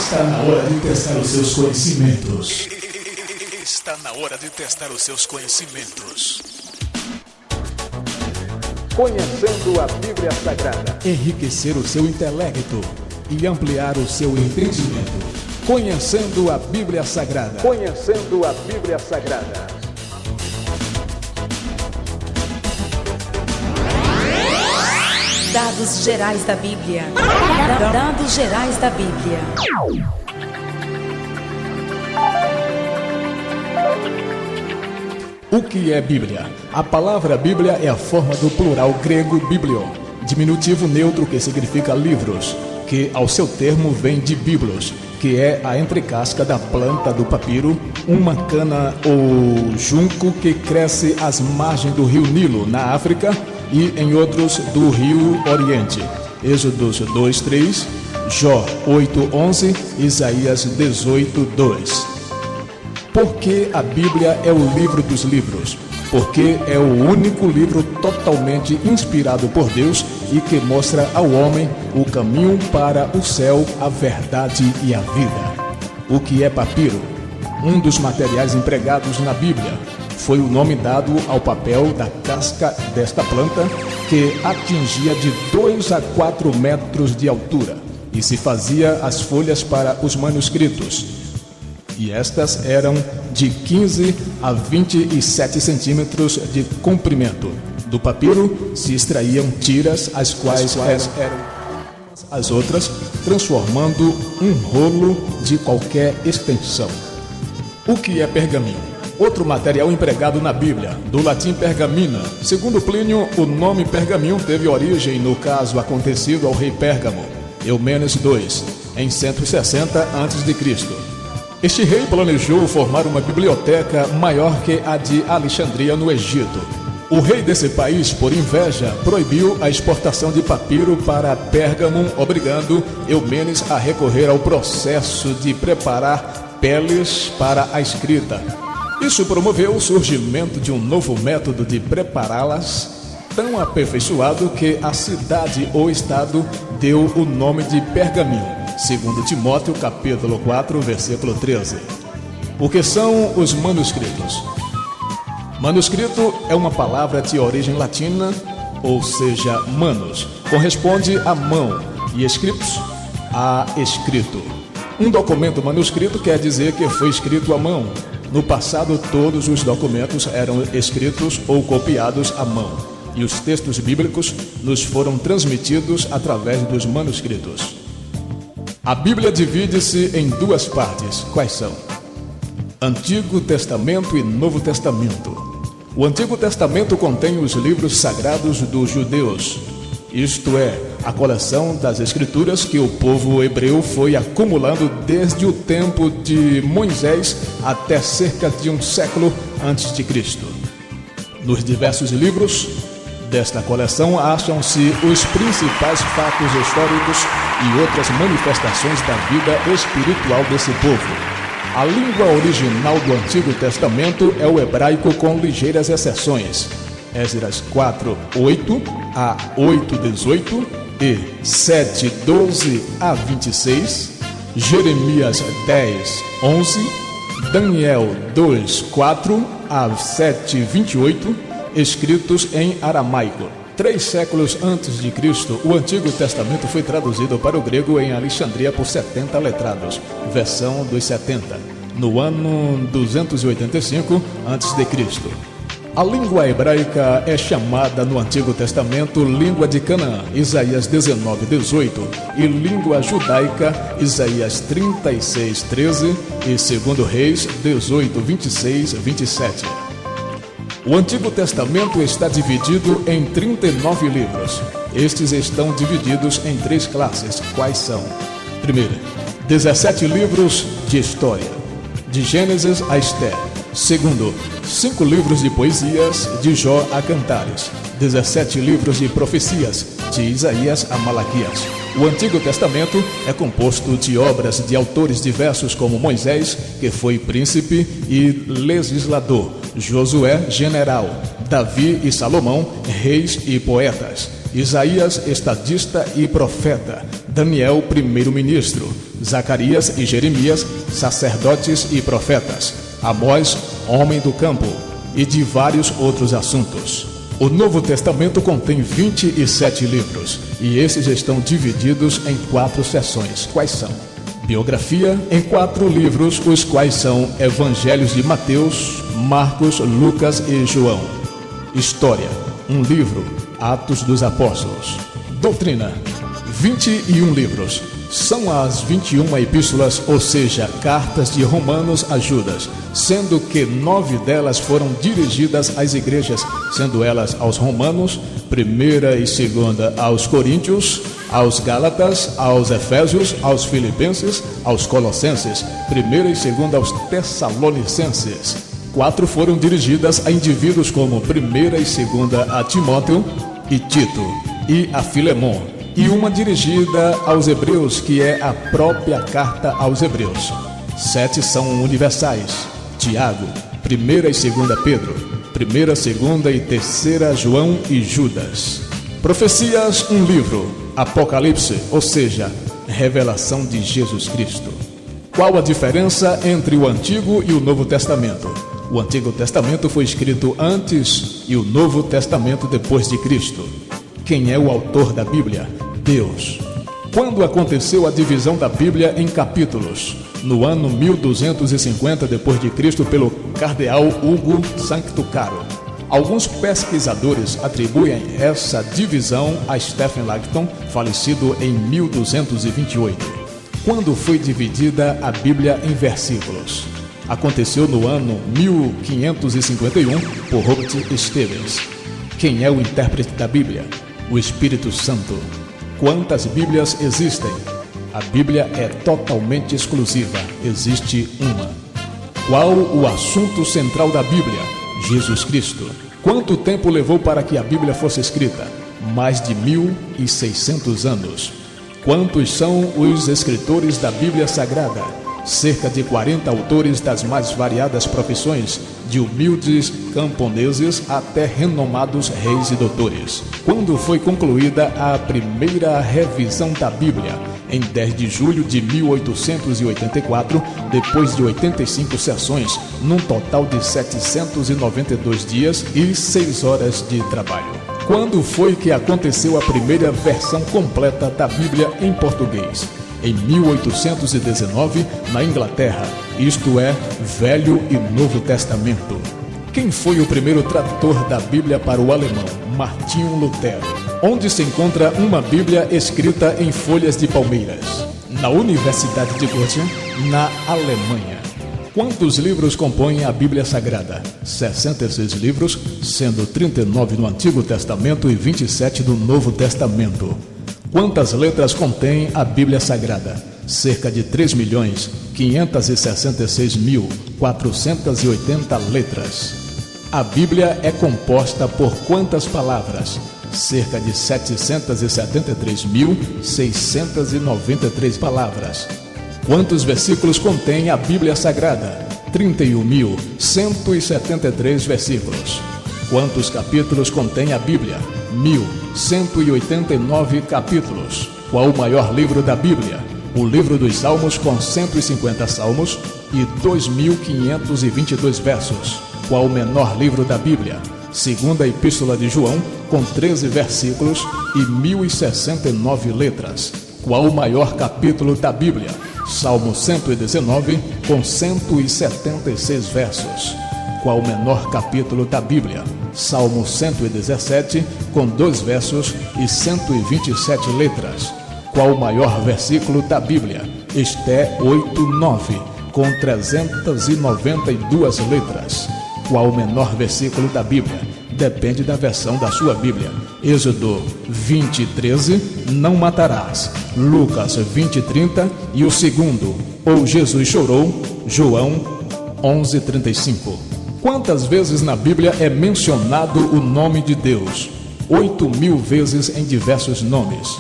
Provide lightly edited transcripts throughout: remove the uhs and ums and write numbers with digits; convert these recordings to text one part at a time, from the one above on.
Está na hora de testar os seus conhecimentos. Está na hora de testar os seus conhecimentos. Conhecendo a Bíblia Sagrada. Enriquecer o seu intelecto e ampliar o seu entendimento. Conhecendo a Bíblia Sagrada. Conhecendo a Bíblia Sagrada. Dados gerais da Bíblia. Dados gerais da Bíblia. O que é Bíblia? A palavra Bíblia é a forma do plural grego biblion, diminutivo neutro que significa livros, que ao seu termo vem de biblos, que é a entrecasca da planta do papiro, uma cana ou junco que cresce às margens do rio Nilo, na África, e em outros do rio Oriente. Êxodos 2:3, Jó 8:11, Isaías 18:2. Por que a Bíblia é o livro dos livros? Porque é o único livro totalmente inspirado por Deus e que mostra ao homem o caminho para o céu, a verdade e a vida. O que é papiro? Um dos materiais empregados na Bíblia. Foi o nome dado ao papel da casca desta planta, que atingia de 2 a 4 metros de altura e se fazia as folhas para os manuscritos. E estas eram de 15 a 27 centímetros de comprimento. Do papiro se extraíam tiras, as quais eram as outras, transformando um rolo de qualquer extensão. O que é pergaminho? Outro material empregado na Bíblia, do latim pergamina. Segundo Plínio, o nome pergaminho teve origem no caso acontecido ao rei Pérgamo, Eumênes II, em 160 a.C. Este rei planejou formar uma biblioteca maior que a de Alexandria, no Egito. O rei desse país, por inveja, proibiu a exportação de papiro para Pérgamo, obrigando Eumênes a recorrer ao processo de preparar peles para a escrita. Isso promoveu o surgimento de um novo método de prepará-las, tão aperfeiçoado que a cidade ou estado deu o nome de Pergaminho, segundo Timóteo capítulo 4, versículo 13. O que são os manuscritos? Manuscrito é uma palavra de origem latina, ou seja, manus, corresponde a mão, e scriptus, a escrito. Um documento manuscrito quer dizer que foi escrito à mão. No passado, todos os documentos eram escritos ou copiados à mão, e os textos bíblicos nos foram transmitidos através dos manuscritos. A Bíblia divide-se em duas partes. Quais são? Antigo Testamento e Novo Testamento. O Antigo Testamento contém os livros sagrados dos judeus, isto é, a coleção das escrituras que o povo hebreu foi acumulando desde o tempo de Moisés até cerca de um século antes de Cristo. Nos diversos livros desta coleção acham-se os principais fatos históricos e outras manifestações da vida espiritual desse povo. A língua original do Antigo Testamento é o hebraico, com ligeiras exceções. Esdras 4:8 a 8:18 e 7:12 a 26, Jeremias 10:11, Daniel 2:4 a 7:28, escritos em aramaico. 3 séculos antes de Cristo, o Antigo Testamento foi traduzido para o grego em Alexandria por 70 letrados, versão dos 70, no ano 285 a.C. A língua hebraica é chamada no Antigo Testamento língua de Canaã, Isaías 19:18, e língua judaica, Isaías 36:13 e 2 Reis 18:26-27. O Antigo Testamento está dividido em 39 livros. Estes estão divididos em 3 classes. Quais são? Primeira, 17 livros de história, de Gênesis a Esther. Segundo, 5 livros de poesias, de Jó a Cantares. 17 livros de profecias, de Isaías a Malaquias. O Antigo Testamento é composto de obras de autores diversos como Moisés, que foi príncipe e legislador, Josué, general. Davi e Salomão, reis e poetas. Isaías, estadista e profeta. Daniel, primeiro-ministro. Zacarias e Jeremias, sacerdotes e profetas. Amós, homem do campo. E de vários outros assuntos. O Novo Testamento contém 27 livros, e esses estão divididos em 4 seções. Quais são? Biografia, em 4 livros, os quais são Evangelhos de Mateus, Marcos, Lucas e João. História, um livro, Atos dos Apóstolos. Doutrina, 21 livros. São as 21 epístolas, ou seja, cartas de Romanos a Judas, sendo que 9 delas foram dirigidas às igrejas, sendo elas aos Romanos, 1ª e 2ª aos Coríntios, aos Gálatas, aos Efésios, aos Filipenses, aos Colossenses, 1ª e 2ª aos Tessalonicenses. 4 foram dirigidas a indivíduos como 1ª e 2ª a Timóteo e Tito e a Filemon. E uma dirigida aos Hebreus, que é a própria carta aos Hebreus. 7 são universais: Tiago, 1ª e 2ª Pedro, 1ª, 2ª e 3ª João e Judas. Profecias, um livro, Apocalipse, ou seja, revelação de Jesus Cristo. Qual a diferença entre o Antigo e o Novo Testamento? O Antigo Testamento foi escrito antes e o Novo Testamento depois de Cristo. Quem é o autor da Bíblia? Deus. Quando aconteceu a divisão da Bíblia em capítulos? No ano 1250 d.C. pelo cardeal Hugo Sancto Caro. Alguns pesquisadores atribuem essa divisão a Stephen Langton, falecido em 1228. Quando foi dividida a Bíblia em versículos? Aconteceu no ano 1551 por Robert Stevens. Quem é o intérprete da Bíblia? O Espírito Santo. Quantas Bíblias existem? A Bíblia é totalmente exclusiva, existe uma. Qual o assunto central da Bíblia? Jesus Cristo. Quanto tempo levou para que a Bíblia fosse escrita? Mais de 1600 anos. Quantos são os escritores da Bíblia Sagrada? Cerca de 40 autores das mais variadas profissões, de humildes camponeses até renomados reis e doutores. Quando foi concluída a primeira revisão da Bíblia? Em 10 de julho de 1884, depois de 85 sessões, num total de 792 dias e 6 horas de trabalho. Quando foi que aconteceu a primeira versão completa da Bíblia em português? Em 1819, na Inglaterra, isto é, Velho e Novo Testamento. Quem foi o primeiro tradutor da Bíblia para o alemão? Martinho Lutero. Onde se encontra uma Bíblia escrita em folhas de palmeiras? Na Universidade de Göttingen, na Alemanha. Quantos livros compõem a Bíblia Sagrada? 66 livros, sendo 39 no Antigo Testamento e 27 no Novo Testamento. Quantas letras contém a Bíblia Sagrada? Cerca de 3.566.480 letras. A Bíblia é composta por quantas palavras? Cerca de 773.693 palavras. Quantos versículos contém a Bíblia Sagrada? 31.173 versículos. Quantos capítulos contém a Bíblia? 1.189 capítulos. Qual o maior livro da Bíblia? O livro dos Salmos, com 150 salmos e 2.522 versos. Qual o menor livro da Bíblia? Segunda Epístola de João, com 13 versículos e 1.069 letras. Qual o maior capítulo da Bíblia? Salmo 119, com 176 versos. Qual o menor capítulo da Bíblia? Salmo 117, com 2 versos e 127 letras. Qual o maior versículo da Bíblia? Esté 8:9, com 392 letras. Qual o menor versículo da Bíblia? Depende da versão da sua Bíblia. Êxodo 20:13, não matarás. Lucas 20:30 e o segundo, ou Jesus chorou, João 11:35. Quantas vezes na Bíblia é mencionado o nome de Deus? 8.000 vezes em diversos nomes.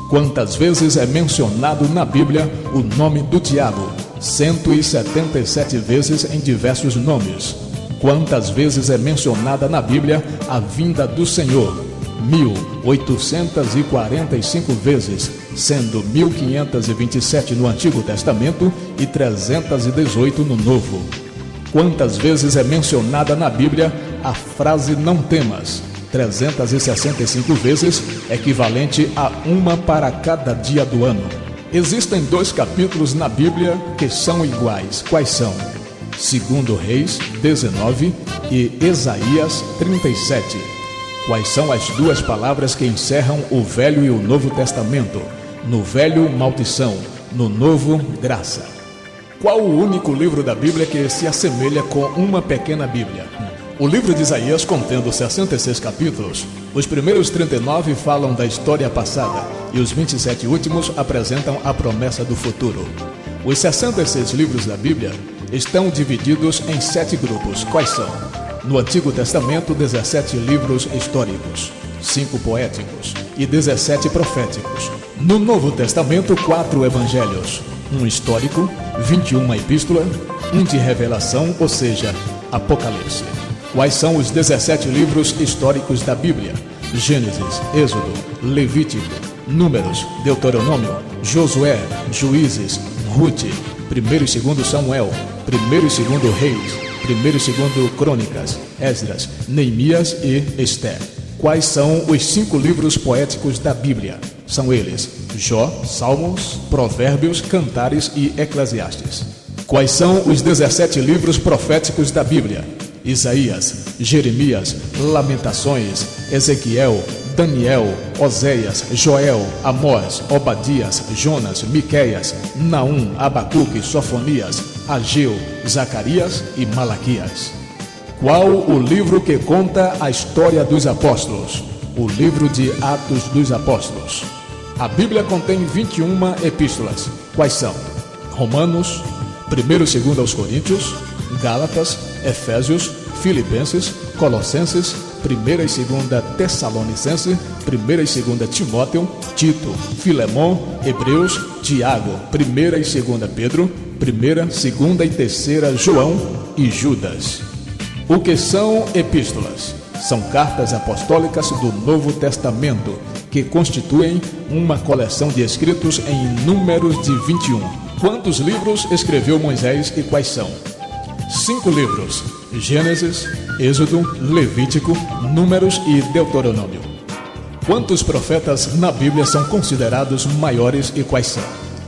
Quantas vezes é mencionado na Bíblia o nome do diabo? 177 vezes em diversos nomes. Quantas vezes é mencionada na Bíblia a vinda do Senhor? 1.845 vezes, sendo 1.527 no Antigo Testamento e 318 no Novo. Quantas vezes é mencionada na Bíblia a frase não temas? 365 vezes, equivalente a uma para cada dia do ano. Existem 2 capítulos na Bíblia que são iguais. Quais são? 2 Reis 19 e Isaías 37. Quais são as 2 palavras que encerram o Velho e o Novo Testamento? No Velho, maldição; no Novo, graça. Qual o único livro da Bíblia que se assemelha com uma pequena Bíblia? O livro de Isaías, contendo 66 capítulos, os primeiros 39 falam da história passada e os 27 últimos apresentam a promessa do futuro. Os 66 livros da Bíblia estão divididos em 7 grupos. Quais são? No Antigo Testamento, 17 livros históricos, 5 poéticos e 17 proféticos. No Novo Testamento, 4 evangelhos, 1 histórico, 21 epístola, 1 de revelação, ou seja, Apocalipse. Quais são os 17 livros históricos da Bíblia? Gênesis, Êxodo, Levítico, Números, Deuteronômio, Josué, Juízes, Ruth, 1 e 2 Samuel, 1 e 2 Reis, 1 e 2 Crônicas, Esdras, Neemias e Esther. Quais são os 5 livros poéticos da Bíblia? São eles: Jó, Salmos, Provérbios, Cantares e Eclesiastes. Quais são os 17 livros proféticos da Bíblia? Isaías, Jeremias, Lamentações, Ezequiel, Daniel, Oséias, Joel, Amós, Obadias, Jonas, Miqueias, Naum, Abacuque, Sofonias, Ageu, Zacarias e Malaquias. Qual o livro que conta a história dos apóstolos? O livro de Atos dos Apóstolos. A Bíblia contém 21 epístolas. Quais são? Romanos, 1 e 2 aos Coríntios, Gálatas, Efésios, Filipenses, Colossenses, 1 e 2 Tessalonicenses, 1 e 2 Timóteo, Tito, Filemon, Hebreus, Tiago, 1 e 2 Pedro, 1ª, 2ª e 3ª João e Judas. O que são epístolas? São cartas apostólicas do Novo Testamento, que constituem uma coleção de escritos em números de 21. Quantos livros escreveu Moisés e quais são? 5 livros: Gênesis, Êxodo, Levítico, Números e Deuteronômio. Quantos profetas na Bíblia são considerados maiores e quais são?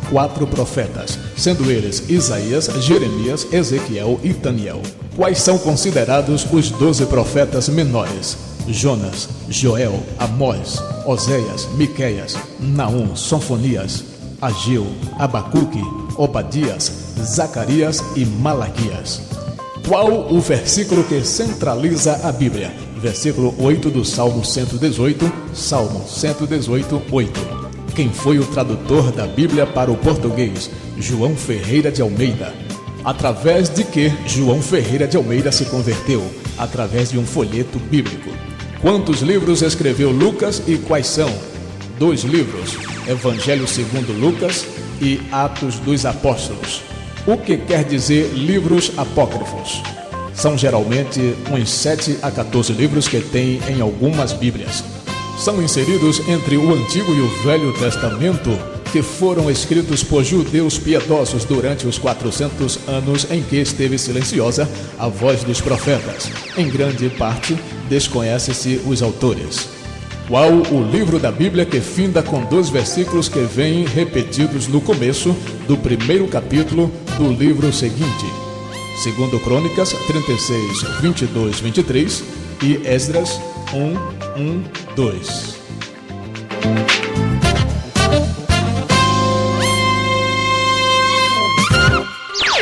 4 profetas, sendo eles Isaías, Jeremias, Ezequiel e Daniel. Quais são considerados os 12 profetas menores? Jonas, Joel, Amós, Oséias, Miqueias, Naum, Sofonias, Ageu, Abacuque, Obadias, Zacarias e Malaquias. Qual o versículo que centraliza a Bíblia? Versículo 8 do Salmo 118, Salmo 118, 8. Quem foi o tradutor da Bíblia para o português? João Ferreira de Almeida. Através de que João Ferreira de Almeida se converteu? Através de um folheto bíblico. Quantos livros escreveu Lucas e quais são? 2 livros, Evangelho segundo Lucas e Atos dos Apóstolos. O que quer dizer livros apócrifos? São geralmente uns 7 a 14 livros que tem em algumas Bíblias. São inseridos entre o Antigo e o Velho Testamento, que foram escritos por judeus piedosos durante os 400 anos em que esteve silenciosa a voz dos profetas. Em grande parte, desconhece-se os autores. Qual o livro da Bíblia que finda com 2 versículos que vêm repetidos no começo do primeiro capítulo do livro seguinte? 2 Crônicas 36, 22, 23 e Esdras 1, 1, 2.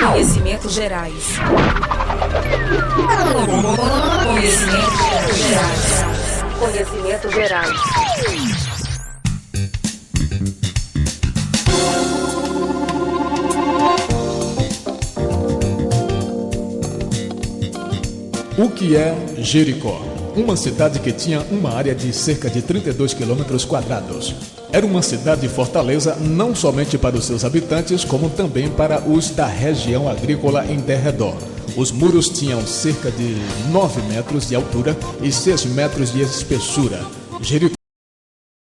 Conhecimentos gerais. Conhecimentos gerais. Conhecimentos gerais. O que é Jericó? Uma cidade que tinha uma área de cerca de 32 quilômetros quadrados. Era uma cidade-fortaleza não somente para os seus habitantes, como também para os da região agrícola em derredor. Os muros tinham cerca de 9 metros de altura e 6 metros de espessura. Jericó